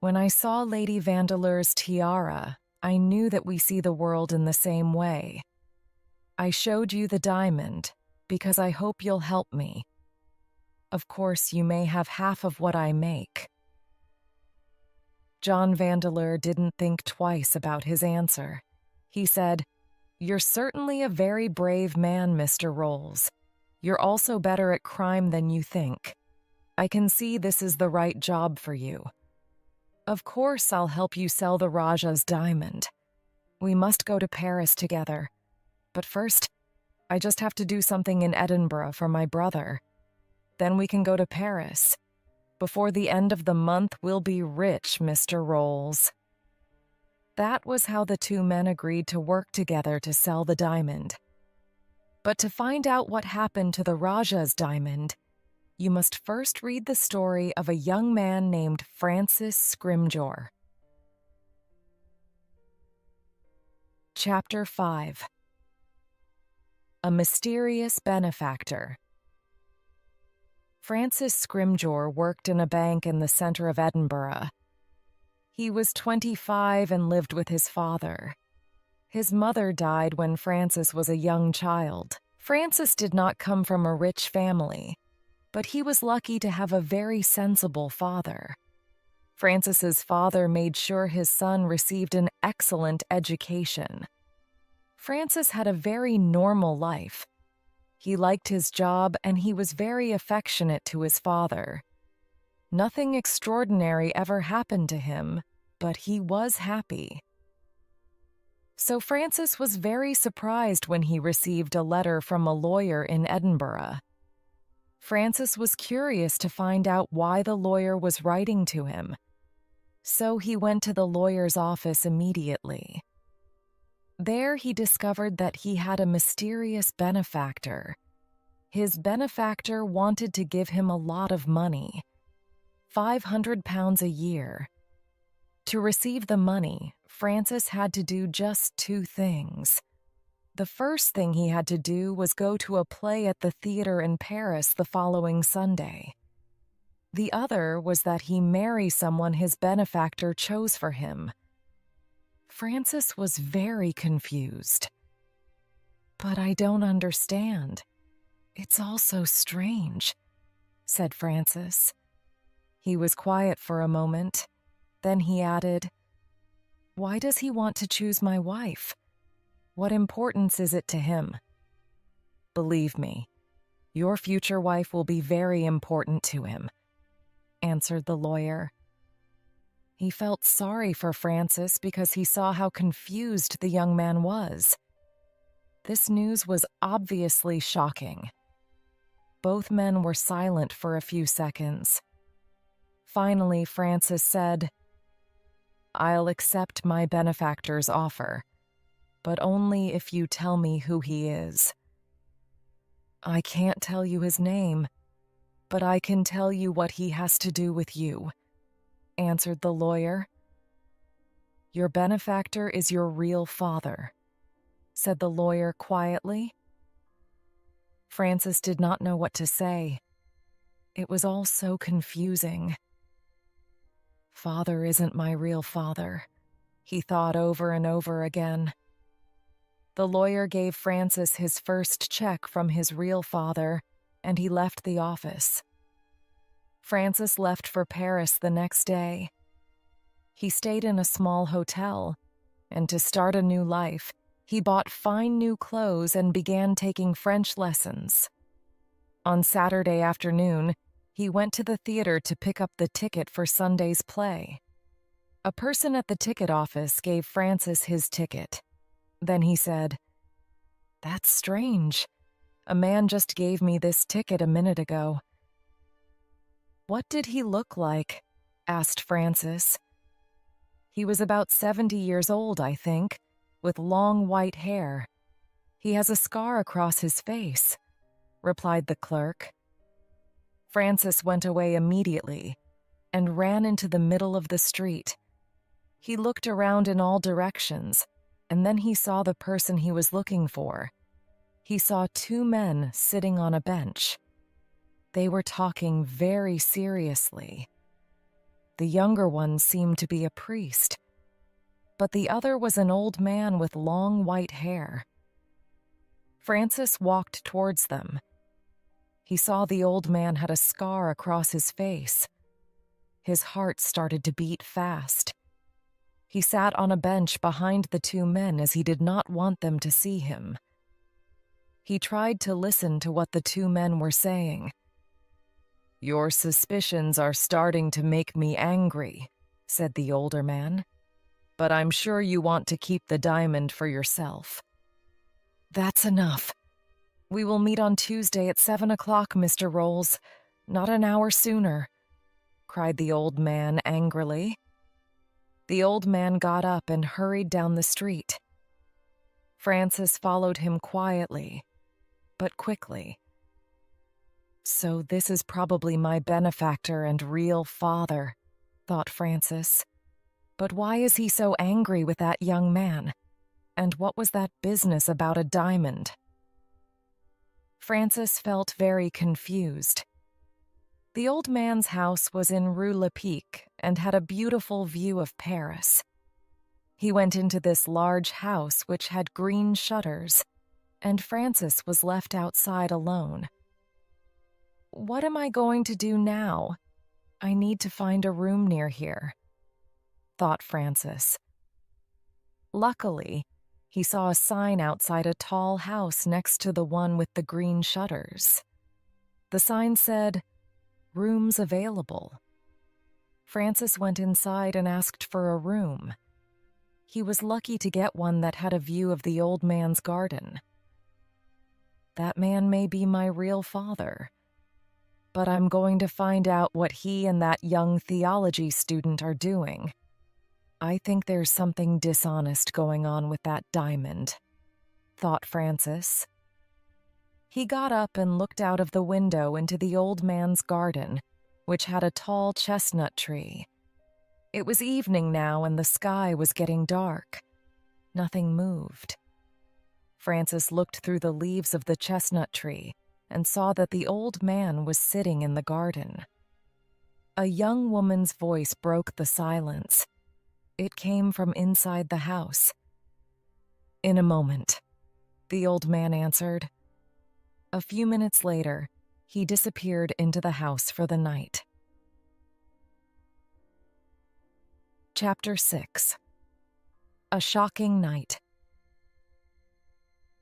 When I saw Lady Vandeleur's tiara, I knew that we see the world in the same way. I showed you the diamond because I hope you'll help me. Of course, you may have half of what I make." John Vandeleur didn't think twice about his answer. He said, "You're certainly a very brave man, Mr. Rolls. You're also better at crime than you think. I can see this is the right job for you. Of course, I'll help you sell the Raja's diamond. We must go to Paris together. But first, I just have to do something in Edinburgh for my brother. Then we can go to Paris. Before the end of the month, we'll be rich, Mr. Rolls." That was how the two men agreed to work together to sell the diamond. But to find out what happened to the Raja's diamond, you must first read the story of a young man named Francis Scrimgeour. Chapter 5. A Mysterious Benefactor. Francis Scrimgeour worked in a bank in the centre of Edinburgh. He was 25 and lived with his father. His mother died when Francis was a young child. Francis did not come from a rich family, but he was lucky to have a very sensible father. Francis's father made sure his son received an excellent education. Francis had a very normal life. He liked his job and he was very affectionate to his father. Nothing extraordinary ever happened to him, but he was happy. So Francis was very surprised when he received a letter from a lawyer in Edinburgh. Francis was curious to find out why the lawyer was writing to him. So he went to the lawyer's office immediately. There he discovered that he had a mysterious benefactor. His benefactor wanted to give him a lot of money, £500 a year. To receive the money, Francis had to do just two things. The first thing he had to do was go to a play at the theater in Paris the following Sunday. The other was that he marry someone his benefactor chose for him. Francis was very confused. "But I don't understand. It's all so strange," said Francis. He was quiet for a moment. Then he added, "Why does he want to choose my wife? What importance is it to him?" "Believe me, your future wife will be very important to him," answered the lawyer. He felt sorry for Francis because he saw how confused the young man was. This news was obviously shocking. Both men were silent for a few seconds. Finally, Francis said, "I'll accept my benefactor's offer, but only if you tell me who he is." "I can't tell you his name, but I can tell you what he has to do with you," answered the lawyer. "Your benefactor is your real father," said the lawyer quietly. Francis did not know what to say. It was all so confusing. "Father isn't my real father," he thought over and over again. The lawyer gave Francis his first check from his real father, and he left the office. Francis left for Paris the next day. He stayed in a small hotel, and to start a new life, he bought fine new clothes and began taking French lessons. On Saturday afternoon, he went to the theater to pick up the ticket for Sunday's play. A person at the ticket office gave Francis his ticket. Then he said, "That's strange. A man just gave me this ticket a minute ago." "What did he look like?" asked Francis. "He was about 70 years old, I think, with long white hair. He has a scar across his face," replied the clerk. Francis went away immediately and ran into the middle of the street. He looked around in all directions, and then he saw the person he was looking for. He saw two men sitting on a bench. They were talking very seriously. The younger one seemed to be a priest, but the other was an old man with long white hair. Francis walked towards them. He saw the old man had a scar across his face. His heart started to beat fast. He sat on a bench behind the two men as he did not want them to see him. He tried to listen to what the two men were saying. "Your suspicions are starting to make me angry," said the older man. "But I'm sure you want to keep the diamond for yourself." "That's enough. We will meet on Tuesday at 7 o'clock, Mr. Rolls, not an hour sooner," cried the old man angrily. The old man got up and hurried down the street. Francis followed him quietly, but quickly. "So this is probably my benefactor and real father," thought Francis. "But why is he so angry with that young man? And what was that business about a diamond?" Francis felt very confused. The old man's house was in Rue Lepic and had a beautiful view of Paris. He went into this large house which had green shutters, and Francis was left outside alone. "What am I going to do now? I need to find a room near here," thought Francis. Luckily, he saw a sign outside a tall house next to the one with the green shutters. The sign said, "Rooms available." Francis went inside and asked for a room. He was lucky to get one that had a view of the old man's garden. That man may be my real father, but I'm going to find out what he and that young theology student are doing. I think there's something dishonest going on with that diamond, thought Francis. He got up and looked out of the window into the old man's garden, which had a tall chestnut tree. It was evening now and the sky was getting dark. Nothing moved. Francis looked through the leaves of the chestnut tree and saw that the old man was sitting in the garden. A young woman's voice broke the silence. It came from inside the house. "In a moment," the old man answered. A few minutes later, he disappeared into the house for the night. Chapter 6. A Shocking Night.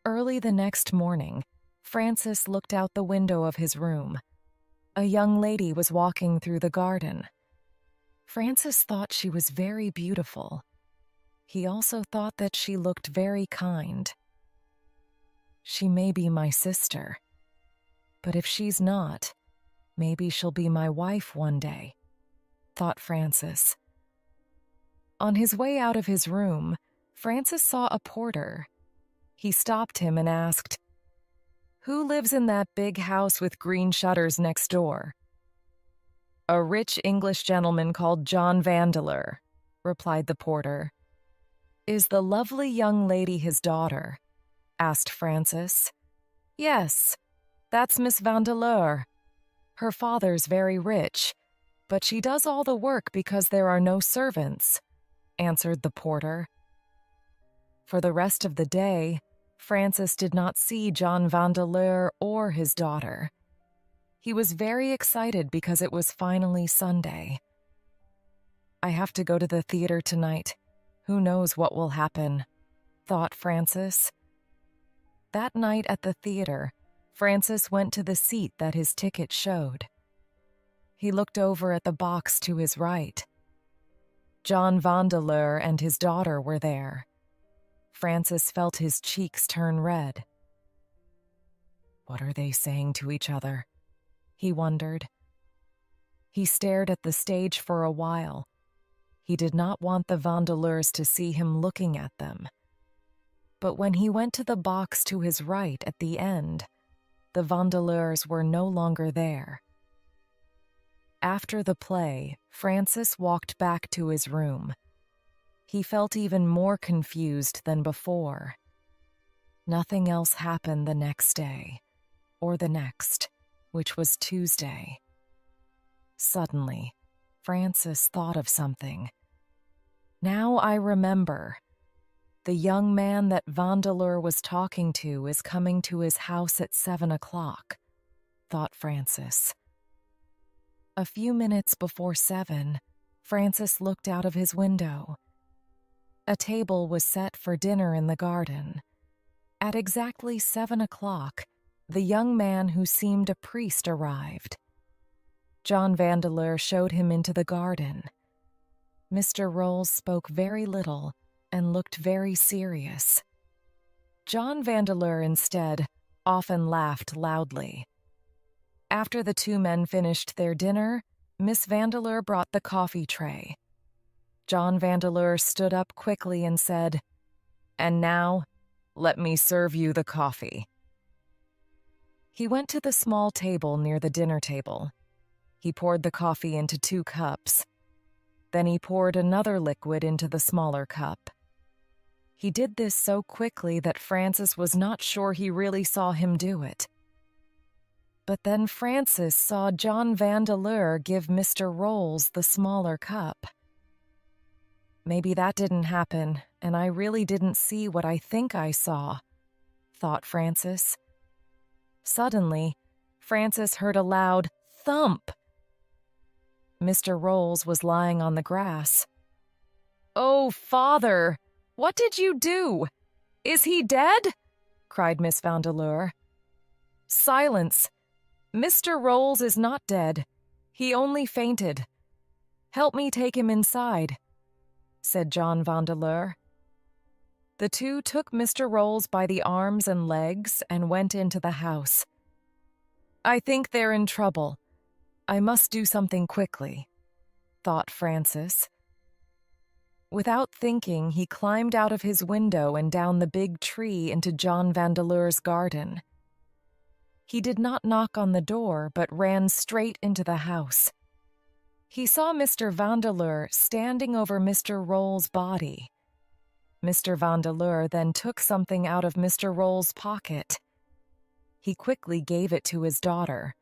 Early the next morning, Francis looked out the window of his room. A young lady was walking through the garden. Francis thought she was very beautiful. He also thought that she looked very kind. She may be my sister, but if she's not, maybe she'll be my wife one day, thought Francis. On his way out of his room, Francis saw a porter. He stopped him and asked, "Who lives in that big house with green shutters next door?" "A rich English gentleman called John Vandeleur," replied the porter. "Is the lovely young lady his daughter?" asked Francis. "Yes, that's Miss Vandeleur. Her father's very rich, but she does all the work because there are no servants," answered the porter. For the rest of the day, Francis did not see John Vandeleur or his daughter. He was very excited because it was finally Sunday. "I have to go to the theater tonight. Who knows what will happen," thought Francis. That night at the theater, Francis went to the seat that his ticket showed. He looked over at the box to his right. John Vandeleur and his daughter were there. Francis felt his cheeks turn red. What are they saying to each other? He wondered. He stared at the stage for a while. He did not want the Vandeleurs to see him looking at them. But when he went to the box to his right at the end, the Vandeleurs were no longer there. After the play, Francis walked back to his room. He felt even more confused than before. Nothing else happened the next day, or the next, which was Tuesday. Suddenly, Francis thought of something. Now I remember. The young man that Vandeleur was talking to is coming to his house at 7 o'clock, thought Francis. A few minutes before 7, Francis looked out of his window. A table was set for dinner in the garden. At exactly 7 o'clock, the young man who seemed a priest arrived. John Vandeleur showed him into the garden. Mr. Rolls spoke very little and looked very serious. John Vandeleur, instead, often laughed loudly. After the two men finished their dinner, Miss Vandeleur brought the coffee tray. John Vandeleur stood up quickly and said, "And now, let me serve you the coffee." He went to the small table near the dinner table. He poured the coffee into 2 cups. Then he poured another liquid into the smaller cup. He did this so quickly that Francis was not sure he really saw him do it. But then Francis saw John Vandeleur give Mr. Rolls the smaller cup. Maybe that didn't happen, and I really didn't see what I think I saw, thought Francis. Suddenly, Francis heard a loud thump. Mr. Rolls was lying on the grass. "Oh, Father, what did you do? Is he dead?" cried Miss Vandeleur. "Silence. Mr. Rolls is not dead. He only fainted. Help me take him inside," said John Vandeleur. The two took Mr. Rolls by the arms and legs and went into the house. "I think they're in trouble. I must do something quickly," thought Francis. Without thinking, he climbed out of his window and down the big tree into John Vandeleur's garden. He did not knock on the door, but ran straight into the house. He saw Mr. Vandeleur standing over Mr. Rolls' body. Mr. Vandeleur then took something out of Mr. Rolls' pocket. He quickly gave it to his daughter.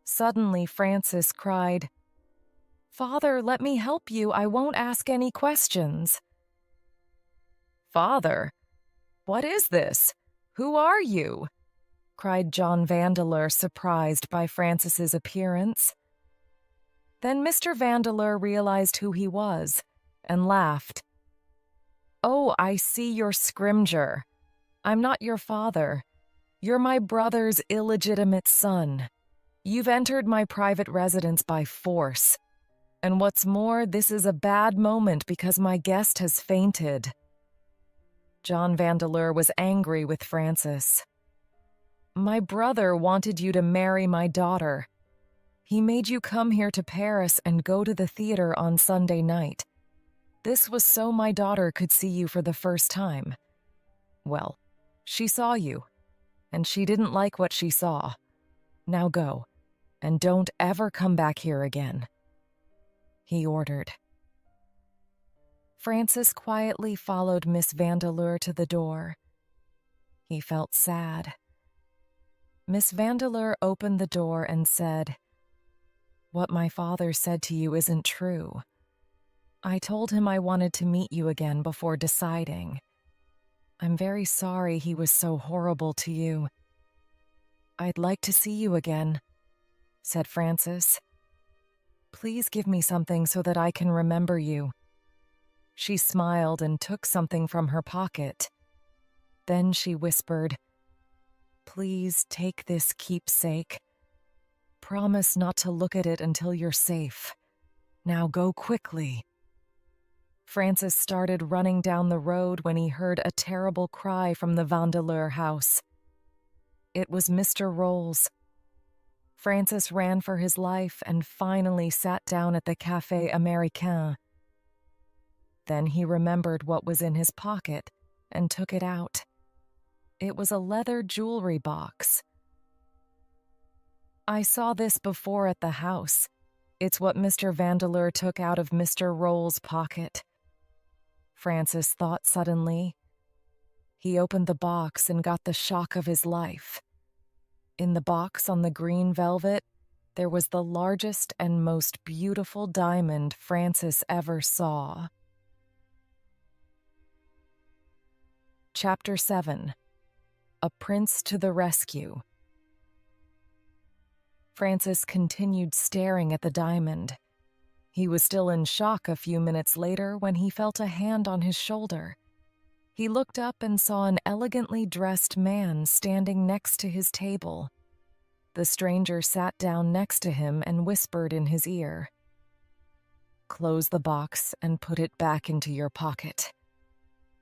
Suddenly, Francis cried, "Father, let me help you. I won't ask any questions." "Father, what is this? Who are you?" cried John Vandeleur, surprised by Francis's appearance. Then Mr. Vandeleur realized who he was and laughed. "Oh, I see you're Scrimgeour. I'm not your father. You're my brother's illegitimate son. You've entered my private residence by force. And what's more, this is a bad moment because my guest has fainted." John Vandeleur was angry with Francis. "My brother wanted you to marry my daughter. He made you come here to Paris and go to the theater on Sunday night. This was so my daughter could see you for the first time. Well, she saw you, and she didn't like what she saw. Now go, and don't ever come back here again," he ordered. Francis quietly followed Miss Vandeleur to the door. He felt sad. Miss Vandeleur opened the door and said, "What my father said to you isn't true. I told him I wanted to meet you again before deciding. I'm very sorry he was so horrible to you. I'd like to see you again," said Francis. "Please give me something so that I can remember you." She smiled and took something from her pocket. Then she whispered, "Please take this keepsake. Promise not to look at it until you're safe. Now go quickly." Francis started running down the road when he heard a terrible cry from the Vandeleur house. It was Mr. Rolls. Francis ran for his life and finally sat down at the Café Américain. Then he remembered what was in his pocket and took it out. It was a leather jewelry box. "I saw this before at the house. It's what Mr. Vandeleur took out of Mr. Rolls' pocket," Francis thought suddenly. He opened the box and got the shock of his life. In the box on the green velvet, there was the largest and most beautiful diamond Francis ever saw. Chapter 7. A Prince to the Rescue. Francis continued staring at the diamond. He was still in shock a few minutes later when he felt a hand on his shoulder. He looked up and saw an elegantly dressed man standing next to his table. The stranger sat down next to him and whispered in his ear, "Close the box and put it back into your pocket.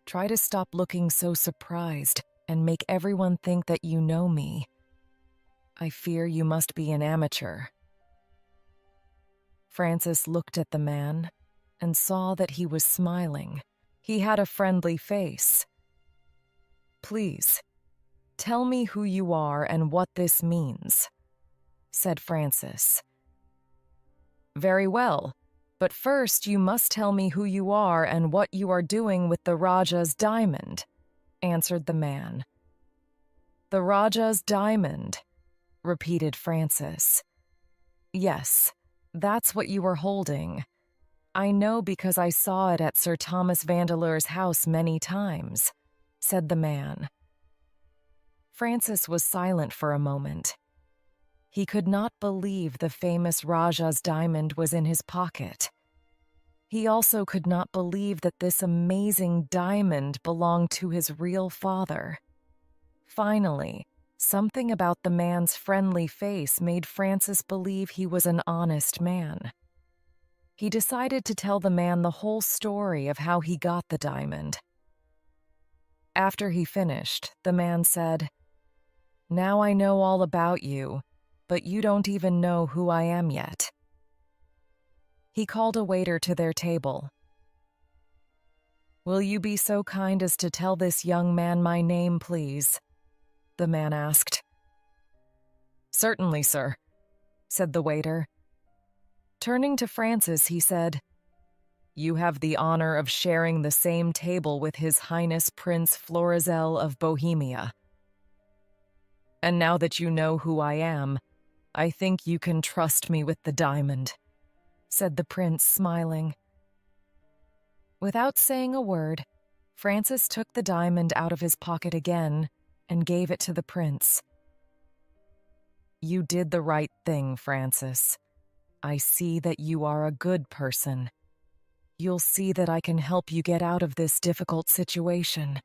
Try to stop looking so surprised and make everyone think that you know me. I fear you must be an amateur." Francis looked at the man and saw that he was smiling. He had a friendly face. "Please, tell me who you are and what this means," said Francis. "Very well, but first you must tell me who you are and what you are doing with the Raja's diamond," answered the man. "The Raja's diamond," repeated Francis. "Yes, that's what you are holding. I know because I saw it at Sir Thomas Vandeleur's house many times," said the man. Francis was silent for a moment. He could not believe the famous Raja's diamond was in his pocket. He also could not believe that this amazing diamond belonged to his real father. Finally, something about the man's friendly face made Francis believe he was an honest man. He decided to tell the man the whole story of how he got the diamond. After he finished, the man said, "Now I know all about you, but you don't even know who I am yet." He called a waiter to their table. "Will you be so kind as to tell this young man my name, please?" the man asked. "Certainly, sir," said the waiter. Turning to Francis, he said, "You have the honor of sharing the same table with His Highness Prince Florizel of Bohemia. And now that you know who I am, I think you can trust me with the diamond," said the prince, smiling. Without saying a word, Francis took the diamond out of his pocket again and gave it to the prince. "You did the right thing, Francis. I see that you are a good person. You'll see that I can help you get out of this difficult situation.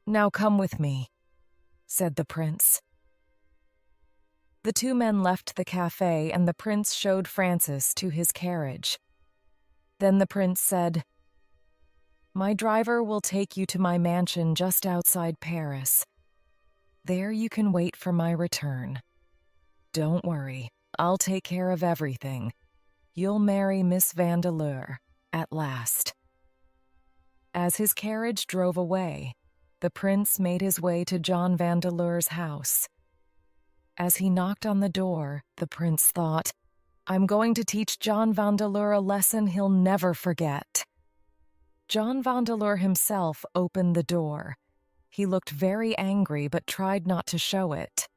Now come with me," said the prince. The two men left the cafe and the prince showed Francis to his carriage. Then the prince said, "My driver will take you to my mansion just outside Paris. There you can wait for my return. Don't worry, I'll take care of everything. You'll marry Miss Vandeleur at last." As his carriage drove away, the prince made his way to John Vandeleur's house. As he knocked on the door, the prince thought, "I'm going to teach John Vandeleur a lesson he'll never forget." John Vandeleur himself opened the door. He looked very angry but tried not to show it.